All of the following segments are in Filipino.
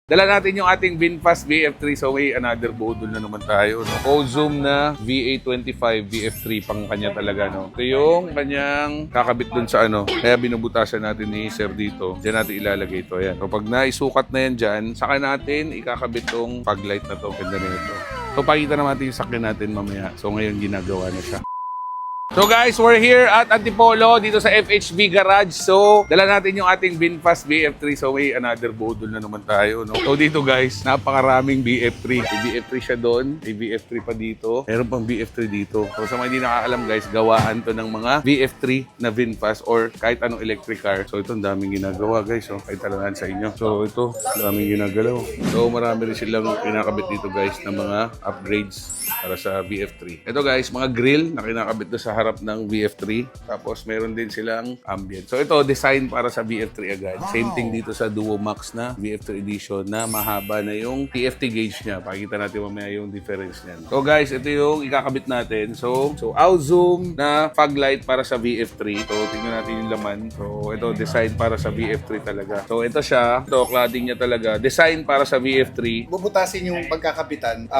Dala natin yung ating VinFast VF3. So may another bodol na naman tayo. No? O-Zoom na VA25 VF3 pang kanya talaga. No? Ito yung kanyang kakabit dun sa ano. Kaya binubutasan natin ni Sir dito. Diyan natin ilalagay ito. Ayan. So pag naisukat na yan dyan, saka natin ikakabit tong fog light na to. Ganda na ito. So pakita naman yung sakyan natin mamaya. So ngayon ginagawa na siya. So guys, we're here at Antipolo dito sa FHB Garage. So, dala natin yung ating VinFast VF3. So, may another bodol na naman tayo. No? So, dito guys, napakaraming VF3. May VF3 siya doon. May VF3 pa dito. Meron pang VF3 dito. So, sa mga hindi nakakaalam guys, gawaan to ng mga VF3 na VinFast or kahit anong electric car. So, ito ang daming ginagawa guys. So, kahit talagaan sa inyo. So, ito, daming ginagalaw. So, marami rin silang kinakabit dito guys na mga upgrades para sa VF3. Ito guys, mga grill na kinakabit doon sa harap ng VF3. Tapos meron din silang ambient. So ito, design para sa VF3 agad. Same thing dito sa Duo Max na VF3 edition na mahaba na yung TFT gauge niya. Pakita natin mamaya yung difference niyan. So guys, ito yung ikakabit natin. So O-Zoom na fog light para sa VF3. So tingnan natin yung laman. So ito, design para sa VF3 talaga. So ito siya. Ito, cladding niya talaga. Design para sa VF3. Bubutasin yung pagkakabitan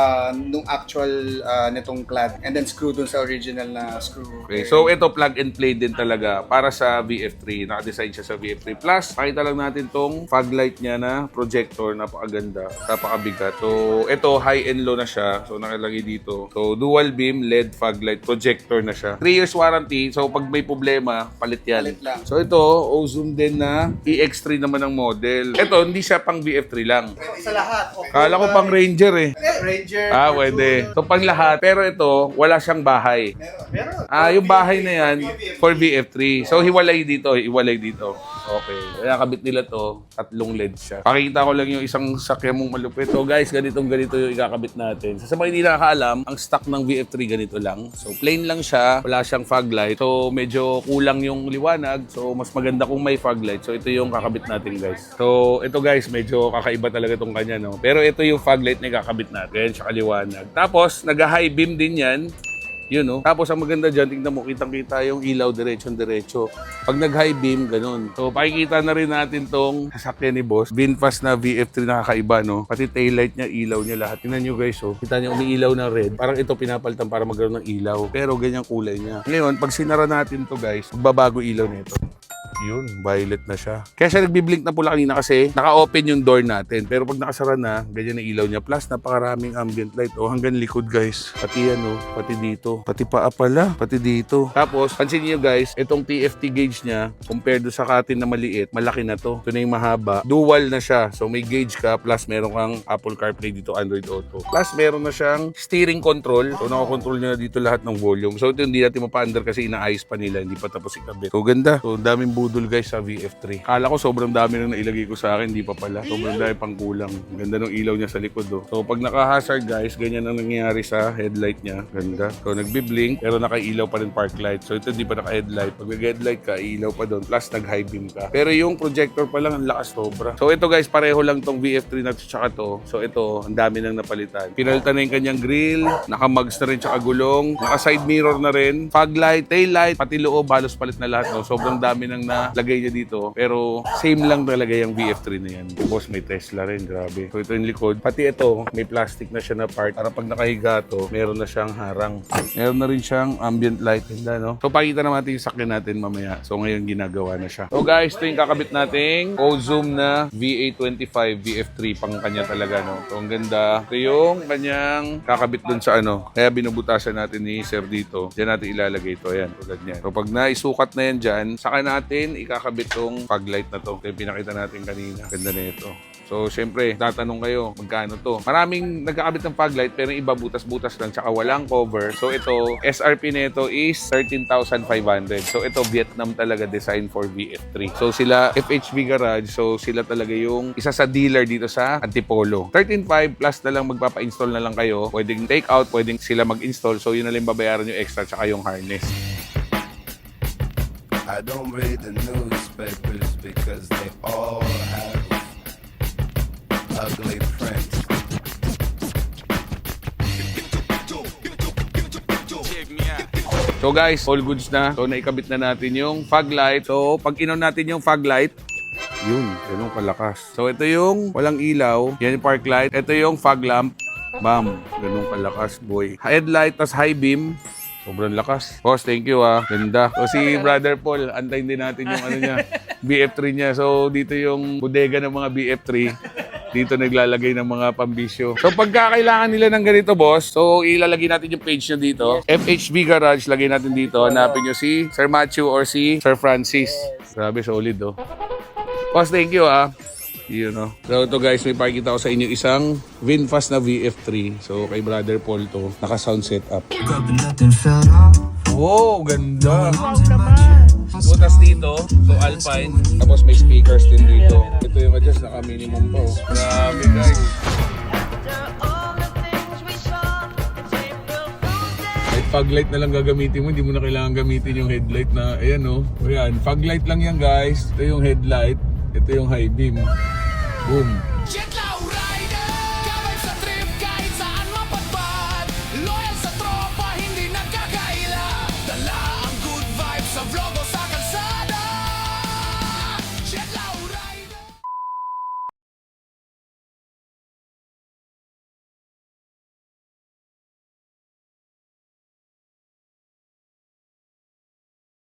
nung actual nitong clad and then screw dun sa original na screw. Okay, so ito plug and play din talaga para sa VF3. Naka-design siya sa VF3 Plus. Pakita lang natin tong fog light niya na projector. Napakaganda, napakabigat. So ito high and low na siya. So nakalagay dito. So dual beam LED fog light projector na siya. 3 years warranty. So pag may problema, palit yan. Palit lang. So ito, O-Zoom din na EX3 naman ang model. Ito, hindi siya pang VF3 lang. Pwede sa lahat. Okay. Kala ko pang Ranger eh. Ranger. Pwede. So pang lahat. Pero ito, wala siyang bahay. Meron. Yung bahay na yan for VF3. So, hiwalay dito. Okay. Kaya kabit nila to, 3 LED siya. Pakita ko lang yung isang sakya mong malupit. So, guys, ganito yung ikakabit natin. Sa mga hindi nakakaalam, ang stock ng VF3 ganito lang. So, plain lang siya. Wala siyang fog light. So, medyo kulang yung liwanag. So, mas maganda kung may fog light. So, ito yung kakabit natin, guys. So, ito guys, medyo kakaiba talaga itong kanya, no? Pero ito yung fog light na ikakabit natin. Tsaka liwanag. Tapos, nag-high beam din yan. Yun, no? Tapos ang maganda dyan, tingnan mo, kitang-kita yung ilaw diretso. Pag nag-high beam, ganun. So, pakikita na rin natin tong sasakyan ni Boss. VinFast na VF3 nakakaiba, no? Pati taillight niya, ilaw niya lahat. Tingnan nyo guys, oh. Kita niyo umiilaw na red. Parang ito pinapalitan para magkaroon ng ilaw. Pero ganyang kulay niya. Ngayon, pag sinara natin to guys, magbabago ilaw nito. Yun, violet na siya. Kaya siya nagbiblink na pula kanina kasi naka-open yung door natin. Pero pag nakasara na, ganyan ang ilaw niya. Plus, napakaraming ambient light. Hanggang likod guys. Pati yan, pati dito. Pati paa pala. Pati dito. Tapos, pansin niyo guys, itong TFT gauge niya, compared do sa katin na maliit, malaki na to. Ito na yung mahaba. Dual na siya. So, may gauge ka. Plus, meron kang Apple CarPlay dito, Android Auto. Plus, meron na siyang steering control. So, nakakontrol niya dito lahat ng volume. So, ito hindi natin mapa-under kasi inaayos pa nila. Hindi pa tapos ikabit. So, ganda. So, daming budol guys sa VF3. Kala ko sobrang dami nang nailagay ko sa akin, hindi pa pala. Sobrang dami pang kulang. Ganda ng ilaw niya sa likod, oh. So pag naka-hazard guys, ganyan ang nangyayari sa headlight niya. Ganda. So nagbi-blink pero naka-ilaw pa rin park light. So ito di pa naka-headlight. Pag nag-headlight ka, ilaw pa doon. Plus nag-high beam ka. Pero yung projector pa lang ang lakas sobra. So ito guys, pareho lang tong VF3 na tsaka to. So ito, ang dami nang napalitan. Pinalitan na yung kanyang grill, naka-mugs na rin tsaka gulong, naka-side mirror na rin, fog light, tail light, pati loob, halos palit na lahat. No? Sobrang dami nang nalagay niya dito. Pero same lang talaga yung VF3 na yan. Tapos may Tesla rin, grabe. So ito yung likod. Pati ito, may plastic na siya na part. Para pag nakahiga to, meron na siyang harang. Meron na rin siyang ambient light. Ganda, no? So pakita naman natin yung sakyan natin mamaya. So ngayon ginagawa na siya. So guys, ito yung kakabit nating O-Zoom na VA25 VF3 pang kanya talaga, no? So ang ganda. Ito yung kanyang kakabit dun sa ano. Kaya binubutasan natin ni Sir dito. Diyan natin ilalagay ito. Ayan, tulad niyan. So pag naisukat na yan dyan, saka natin ikakabit tong fog light na to. Ito yung pinakita natin kanina. Ganda na ito. So, syempre, tatanong kayo, magkano to? Maraming nagkakabit ng fog light, pero iba butas-butas lang, tsaka walang cover. So, ito, SRP nito is 13,500. So, ito, Vietnam talaga design for VF3. So, sila, FHB Garage, so sila talaga yung isa sa dealer dito sa Antipolo. 13,500 plus na lang magpapa-install na lang kayo. Pwedeng take out, pwedeng sila mag-install. So, yun na lang babayaran yung extra, tsaka yung harness. I don't read the newspapers because they all have ugly prints. So guys, all goods na. So naikabit na natin yung fog light. So pag inon natin yung fog light, Yun, ganun kalakas. So ito yung walang ilaw, yan yung park light. Ito yung fog lamp. Bam, ganun kalakas, boy. Headlight, tas high beam. Sobrang lakas. Boss, thank you Ganda. So si Brother Paul, antayin din natin yung ano niya, BF3 niya. So dito yung bodega ng mga BF3. Dito naglalagay ng mga pambisyo. So pagka kailangan nila ng ganito, boss, so ilalagay natin yung page nyo dito. FHB Garage, lagay natin dito. Hanapin nyo si Sir Matthew or si Sir Francis. Grabe, solid Boss, thank you Yun So ito guys, may pakikita ko sa inyo isang VinFast na VF3. So kay Brother Paul to, naka-sound setup. Wow, ganda! Butas dito, so Alpine, tapos may speakers din dito. Ito yung adjust, naka-minimum pa Grabe guys. Kahit fog light na lang gagamitin mo, hindi mo na kailangan gamitin yung headlight na, ayan Ayan, fog light lang yan guys. Ito yung headlight, ito yung high beam. Boom.